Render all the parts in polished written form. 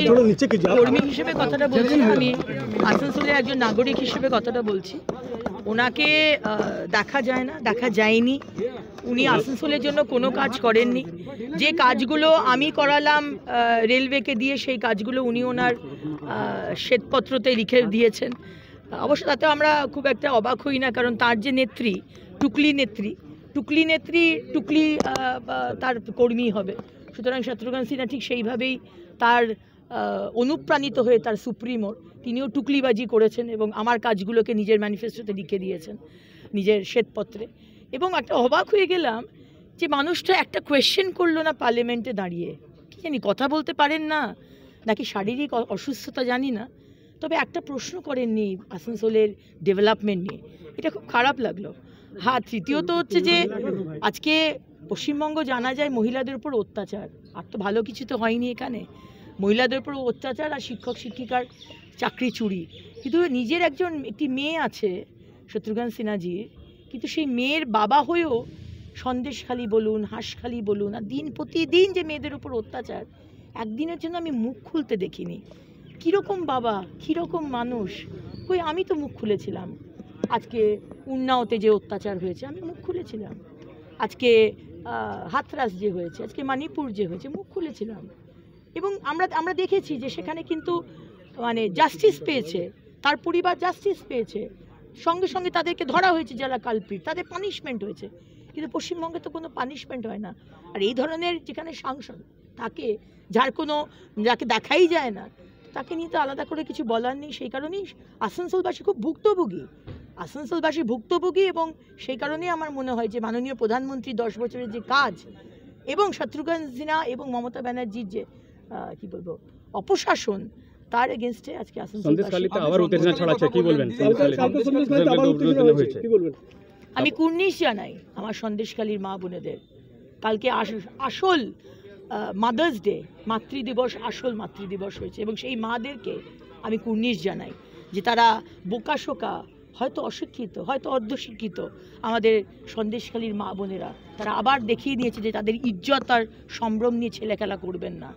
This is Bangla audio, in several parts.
কর্মী হিসেবে কথাটা বলছি, আমি আসানসোলের একজন নাগরিক হিসেবে কথাটা বলছি। ওনাকে দেখা যায় না, দেখা যায়নি। উনি আসানসোলের জন্য কোনো কাজ করেননি। যে কাজগুলো আমি করালাম রেলওয়েকে দিয়ে, সেই কাজগুলো উনি ওনার শ্বেতপত্রতে লিখে দিয়েছেন। অবশ্য তাতে আমরা খুব একটা অবাক হই না, কারণ তার যে নেত্রী, টুকলি নেত্রী তার কর্মী হবে। সুতরাং শত্রুঘ্ন সিনহা ঠিক সেইভাবেই তার অনুপ্রাণিত হয়ে তার সুপ্রিমোর তিনিও টুকলিবাজি করেছেন এবং আমার কাজগুলোকে নিজের ম্যানিফেস্টোতে লিখে দিয়েছেন, নিজের শ্বেতপত্রে। এবং একটা অবাক হয়ে গেলাম যে মানুষটা একটা কোয়েশ্চেন করলো না পার্লামেন্টে দাঁড়িয়ে। কি জানি কথা বলতে পারেন না নাকি শারীরিক অসুস্থতা জানি না, তবে একটা প্রশ্ন করেননি আসানসোলের ডেভেলপমেন্ট নিয়ে। এটা খুব খারাপ লাগলো। হ্যাঁ, তৃতীয়ত হচ্ছে যে আজকে পশ্চিমবঙ্গ জানা যায় মহিলাদের উপর অত্যাচার, আর তো ভালো কিছু তো হয়নি এখানে। মহিলাদের উপর অত্যাচার আর শিক্ষক শিক্ষিকার চাকরি চুরি। কিন্তু নিজের একটি মেয়ে আছে শত্রুঘ্ন সিনহাজির, কিন্তু সেই মেয়ের বাবা হয়েও সন্দেশখালি বলুন, হাঁসখালি বলুন, আর দিন প্রতিদিন যে মেয়েদের উপর অত্যাচার, একদিনের জন্য আমি মুখ খুলতে দেখিনি। কীরকম বাবা, কীরকম মানুষ। ওই আমি তো মুখ খুলেছিলাম। আজকে উন্নাওতে যে অত্যাচার হয়েছে আমি মুখ খুলেছিলাম। আজকে হাথরাস যে হয়েছে, আজকে মণিপুর যে হয়েছে, মুখ খুলেছিলাম। এবং আমরা দেখেছি যে সেখানে কিন্তু মানে জাস্টিস পেয়েছে, তার পরিবার জাস্টিস পেয়েছে, সঙ্গে সঙ্গে তাদেরকে ধরা হয়েছে যারা কালপ্রিট, তাদের পানিশমেন্ট হয়েছে। কিন্তু পশ্চিমবঙ্গে তো কোনো পানিশমেন্ট হয় না। আর এই ধরনের যেখানে সাংসদ তাকে, যাকে দেখাই যায় না, তাকে নিয়ে তো আলাদা করে কিছু বলার নেই। সেই কারণেই আসানসোলবাসী খুব ভুক্তভোগী এবং সেই কারণেই আমার মনে হয় যে মাননীয় প্রধানমন্ত্রী 10 বছরের যে কাজ এবং শত্রুঘ্ন সিনহা এবং মমতা ব্যানার্জির যে কি বলবো অপশাসন, তার এগেইনস্টে আজকে আমি কুর্নিশ জানাই আমার সন্দেশখালীর মা বোনেদের। কালকে আসল মাদার্স ডে, মাতৃদিবস, আসল মাতৃদিবস হয়েছে এবং সেই মাদেরকে আমি কুর্নিশ জানাই যে তারা বোকাশোকা, হয়তো অশিক্ষিত, হয়তো অর্ধশিক্ষিত আমাদের সন্দেশখালীর মা বোনেরা, তারা আবার দেখিয়ে দিয়েছে যে তাদের ইজ্জত আর সম্ভ্রম নিয়ে ছেলেখেলা করবেন না।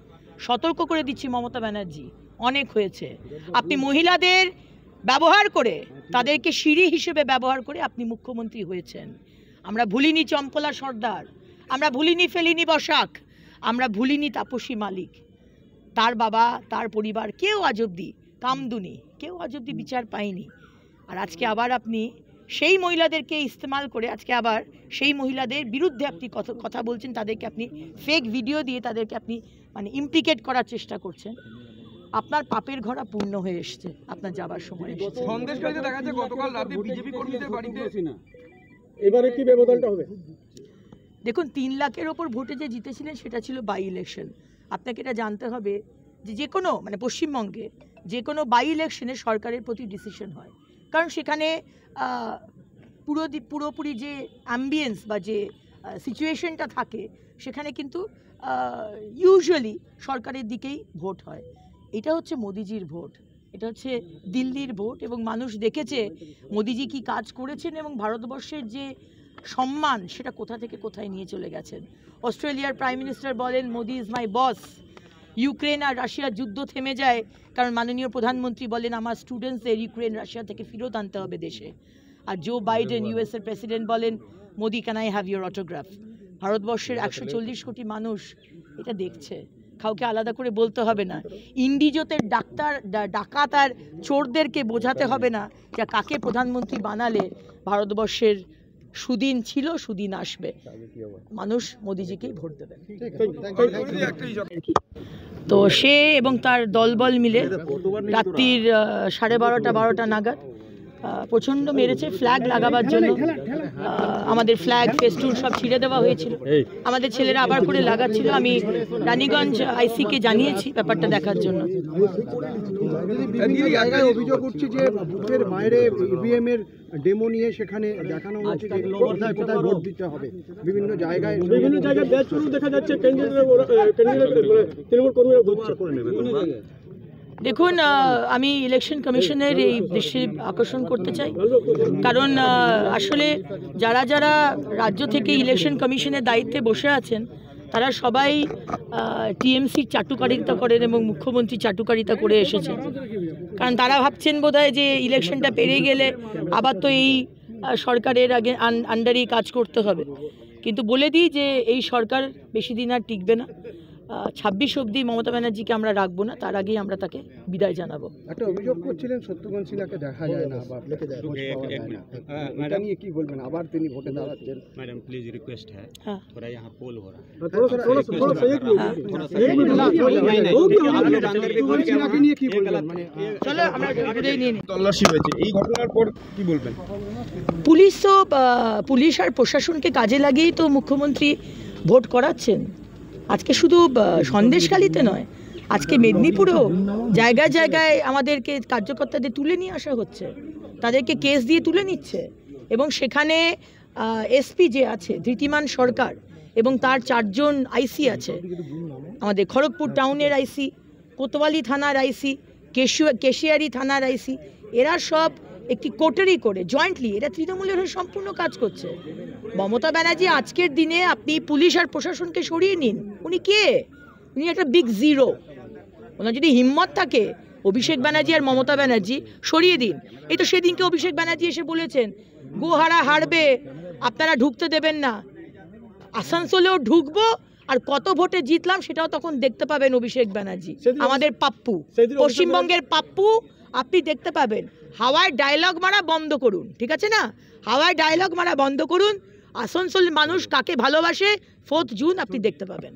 সতর্ক করে দিচ্ছি মমতা ব্যানার্জি, অনেক হয়েছে। আপনি মহিলাদের ব্যবহার করে, তাদেরকে সিঁড়ি হিসেবে ব্যবহার করে আপনি মুখ্যমন্ত্রী হয়েছেন। আমরা ভুলিনি চম্পলা সর্দার, আমরা ভুলিনি ফেলিনি বসাক, আমরা ভুলিনি তাপসী মালিক, তার বাবা, তার পরিবার, কেউ আজ অবধি কামদুনি, কেউ আজ অবধি বিচার পায়নি। আর আজকে আবার আপনি সেই মহিলাদেরকে ইস্তেমাল করে আজকে আবার সেই মহিলাদের বিরুদ্ধে আপনি কথা বলছেন, তাদেরকে আপনি ফেক ভিডিও দিয়ে তাদেরকে আপনি মানে ইমপ্লিকেট করার চেষ্টা করছেন। আপনার পাপের ঘোড়া পূর্ণ হয়ে এসছে, আপনার যাবার সময় এসেছে। সন্দেশখালীতে দেখা যাচ্ছে গতকাল রাতে বিজেপি কর্মীদের বাড়িতে এবারে কি ব্যবধানটা হবে? দেখুন, 3 লাখের ওপর ভোটে যে জিতেছিলেন সেটা ছিল বাই ইলেকশন। আপনাকে এটা জানতে হবে যে কোনো মানে পশ্চিমবঙ্গে যে কোনো বাই ইলেকশনে সরকারের প্রতি ডিসিশন হয়, কারণ সেখানে পুরোপুরি যে অ্যাম্বিয়েন্স বা যে সিচুয়েশনটা থাকে সেখানে কিন্তু ইউজুয়ালি সরকারের দিকেই ভোট হয়। এটা হচ্ছে মোদিজির ভোট, এটা হচ্ছে দিল্লির ভোট এবং মানুষ দেখেছে মোদিজি কি কাজ করেছেন এবং ভারতবর্ষের যে সম্মান সেটা কোথা থেকে কোথায় নিয়ে চলে গেছেন। অস্ট্রেলিয়ার প্রাইম মিনিস্টার বলেন Modi is my boss. Ukraine আর রাশিয়ার যুদ্ধ থেমে যায় কারণ মাননীয় প্রধানমন্ত্রী বলেন আমার স্টুডেন্টসদের ইউক্রেন রাশিয়া থেকে ফেরত আনতে হবে দেশে। আর জো বাইডেন ইউএসের প্রেসিডেন্ট বলেন Modi can I have your autograph. ভারতবর্ষের 140 কোটি মানুষ এটা দেখছে, কাউকে আলাদা করে বলতে হবে না। ইন্ডিজোতের ডাকাত আর চোরদেরকে বোঝাতে হবে না যে কাকে প্রধানমন্ত্রী বানালে ভারতবর্ষের সুদিন ছিল, সুদিন আসবে। মানুষ মোদিজিকেই ভোট দেবে। তো সে এবং তার দলবল মিলে রাত্রির 12:30 নাগাদ প্রচণ্ড মেরেছে। ফ্ল্যাগ লাগাবার জন্য আমাদের ফ্ল্যাগ ফেস্টুন সব ছিঁড়ে দেওয়া হয়েছিল, আমাদের ছেলেরা আবার করে লাগাচ্ছিল। আমি রানীগঞ্জ আইসিকে জানিয়েছি ব্যাপারটা দেখার জন্য। অভিযোগ উঠছে যে বুথের বাইরে ইভিএম এর ডেমো নিয়ে সেখানে দেখানো হচ্ছে যে কোথায় কোথায় ভোট দিতে হবে। বিভিন্ন জায়গায় ব্যাচ শুরু দেখা যাচ্ছে, তৃণমূল কর্মীরা ভোট করে নেবে। দেখুন, আমি ইলেকশন কমিশনের এই দৃষ্টি আকর্ষণ করতে চাই, কারণ আসলে যারা যারা রাজ্য থেকে ইলেকশন কমিশনের দায়িত্বে বসে আছেন তারা সবাই টিএমসির চাটুকারিতা করেন এবং মুখ্যমন্ত্রী চাটুকারিতা করে এসেছেন। কারণ তারা ভাবছেন বোধহয় যে ইলেকশনটা পেরিয়ে গেলে আবার তো এই সরকারের আগে আন্ডারেই কাজ করতে হবে। কিন্তু বলে দিই যে এই সরকার বেশি দিন আর টিকবে না। 26 অবধি মমতা ব্যানার্জিকে আমরা রাখবো না, তার আগেই আমরা তাকে বিদায় জানাবো। একটা অভিযোগ করছিলেন সত্যবান সিনহাকে দেখা যায় না বা আপনাকে খোঁজ পাওয়া যায় না, এটা নিয়ে কি বলবেন? আবার তিনি ভোটে দাঁড়াচ্ছেন। मैडम प्लीज रिक्वेस्ट है थोड़ा यहाँ पोल हो रहा है সিনহাকে নিয়ে কি বলবেন? মানে চলো আমরা বিদায় নিয়ে নিই। তল্লাশি হয়েছে, এই ঘটনার পর কি বলবেন? পুলিশ তো পুলিশ আর প্রশাসনকে কাজে লাগিয়েই তো মুখ্যমন্ত্রী ভোট করাচ্ছেন। আজকে শুধু সন্দেশখালিতে নয়, আজকে মেদিনীপুরেও জায়গায় জায়গায় আমাদেরকে কার্যকর্তাদের তুলে নিয়ে আসা হচ্ছে, তাদেরকে কেস দিয়ে তুলে নিচ্ছে। এবং সেখানে এসপি যে আছে ধৃতিমান সরকার এবং তার 4 জন আইসি আছে, আমাদের খড়গপুর টাউনের আইসি, কোতোয়ালি থানার আইসি, কেশিয়ারি থানার আইসি, এরা সব একটি কোটারি করে জয়েন্টলি এরা তৃণমূলের হয়ে সম্পূর্ণ কাজ করছে। মমতা ব্যানার্জি আজকের দিনে আপনি পুলিশ আর প্রশাসনকে সরিয়ে নিন, উনি কে? উনি একটা বিগ জিরো। ওনার যদি হিম্মত থাকে অভিষেক ব্যানার্জি আর মমতা ব্যানার্জি সরিয়ে দিন। এই তো সেদিনকে অভিষেক ব্যানার্জি এসে বলেছেন গোহারা হারবে, আপনারা ঢুকতে দেবেন না। আসানসোলেও ঢুকবো, আর কত ভোটে জিতলাম সেটাও তখন দেখতে পাবেন অভিষেক ব্যানার্জি, আমাদের পাপ্পু, পশ্চিমবঙ্গের পাপ্পু। আপনি দেখতে পাবেন। হাওয়ায় ডায়লগ মারা বন্ধ করুন, ঠিক আছে না? হাওয়ায় ডায়লগ মারা বন্ধ করুন। আসানসোলের মানুষ কাকে ভালোবাসে 4 জুন আপনি দেখতে পাবেন।